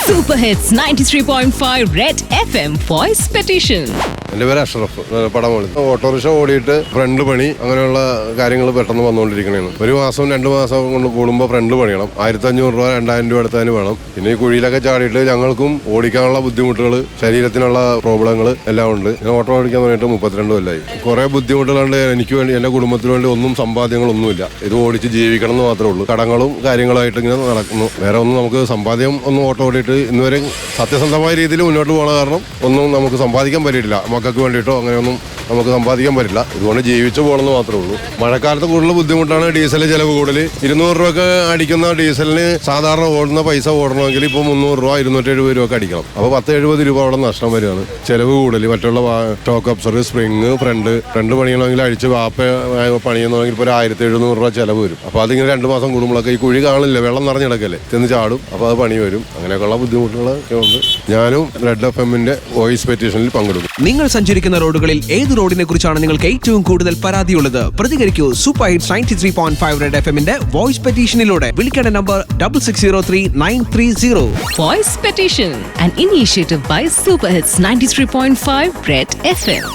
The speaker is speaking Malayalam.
Super Hits 93.5 Red FM Voice Petition. എൻ്റെ പേര് അഷ്റഫ് പടമോളി. ഓട്ടോറിക്ഷ ഓടിയിട്ട് ഫ്രണ്ട് പണി അങ്ങനെയുള്ള കാര്യങ്ങൾ പെട്ടെന്ന് വന്നുകൊണ്ടിരിക്കണേന്ന്. ഒരു മാസം 2 മാസം കൊണ്ട് കൂടുമ്പോൾ ഫ്രണ്ട് പണിയണം. 1500 രൂപ 2000 രൂപ എടുത്താലും വേണം. പിന്നെ ഈ കുഴിയിലൊക്കെ ചാടിയിട്ട് ഞങ്ങൾക്കും ഓടിക്കാനുള്ള ബുദ്ധിമുട്ടുകൾ, ശരീരത്തിനുള്ള പ്രോബ്ലങ്ങൾ എല്ലാം ഉണ്ട്. ഞാൻ ഓട്ടോ ഓടിക്കാൻ തുടങ്ങിയിട്ട് 32 കൊല്ലമായി. കുറേ ബുദ്ധിമുട്ടുകളുണ്ട്. എനിക്ക് വേണ്ടി, എൻ്റെ കുടുംബത്തിന് വേണ്ടി ഒന്നും സമ്പാദ്യങ്ങളൊന്നുമില്ല. ഇത് ഓടിച്ച് ജീവിക്കണം എന്ന് മാത്രമേ ഉള്ളൂ. കടങ്ങളും കാര്യങ്ങളായിട്ട് ഇങ്ങനെ നടക്കുന്നു. വേറെ ഒന്നും നമുക്ക് സമ്പാദ്യം ഒന്നും ഓട്ടോ ഓടിയിട്ട് ഇന്നുവരെ സത്യസന്ധമായ രീതിയിൽ മുന്നോട്ട് പോകുന്ന കാരണം ഒന്നും നമുക്ക് സമ്പാദിക്കാൻ പറ്റിയിട്ടില്ല. മക്കൾക്ക് വേണ്ടിയിട്ടോ അങ്ങനെയൊന്നും നമുക്ക് സമ്പാദിക്കാൻ പറ്റില്ല. ഇതുകൊണ്ട് ജീവിച്ചു പോകണമെന്ന് മാത്രമേ ഉള്ളൂ. മഴക്കാലത്ത് കൂടുതൽ ബുദ്ധിമുട്ടാണ്. ഡീസൽ ചിലവ് കൂടുതൽ. 200 രൂപയ്ക്ക് അടിക്കുന്ന ഡീസലിന് സാധാരണ ഓടുന്ന പൈസ ഓടണമെങ്കിൽ ഇപ്പോൾ 300 രൂപ 270 രൂപയ്ക്ക് അടിക്കണം. അപ്പോൾ 10-70 രൂപ അവിടെ നഷ്ടം വരികയാണ്. ചിലവ് കൂടുതൽ. മറ്റുള്ള സ്റ്റോക്ക് അപ്സർ, സ്പ്രിങ്, ഫ്രണ്ട് പണിയണമെങ്കിൽ അഴിച്ച് വാപ്പ പണിയണമെങ്കിൽ ഇപ്പോൾ 1700 രൂപ ചിലവ് വരും. അപ്പോൾ അതിങ്ങനെ 2 മാസം കൂടുമ്പോഴൊക്കെ ഈ കുഴി കാണില്ല, വെള്ളം നിറഞ്ഞിടക്കല്ലേ, ചെന്ന് ചാടും. അപ്പോൾ അത് പണി വരും. അങ്ങനെയൊക്കെയുള്ള ബുദ്ധിമുട്ടുകളൊക്കെ ഉണ്ട്. ഞാനും റെഡ് FM-ന്റെ വോയിസ് പെറ്റീഷനിൽ പങ്കെടുക്കും. നിങ്ങൾ സഞ്ചരിക്കുന്ന റോഡുകളിൽ ഏത് റോഡിനെ കുറിച്ചാണ് നിങ്ങൾക്ക് ഏറ്റവും കൂടുതൽ പരാതിയുള്ളത്? പ്രതികരിക്കൂ. സൂപ്പർ ഹിറ്റ്സ് 93.5 റെഡ് FM-ന്റെ വോയിസ് പെറ്റീഷനിലൂടെ. വിളിക്കേണ്ട number 6603-930. Voice Petition, an initiative by Super Hits 93.5 Red FM.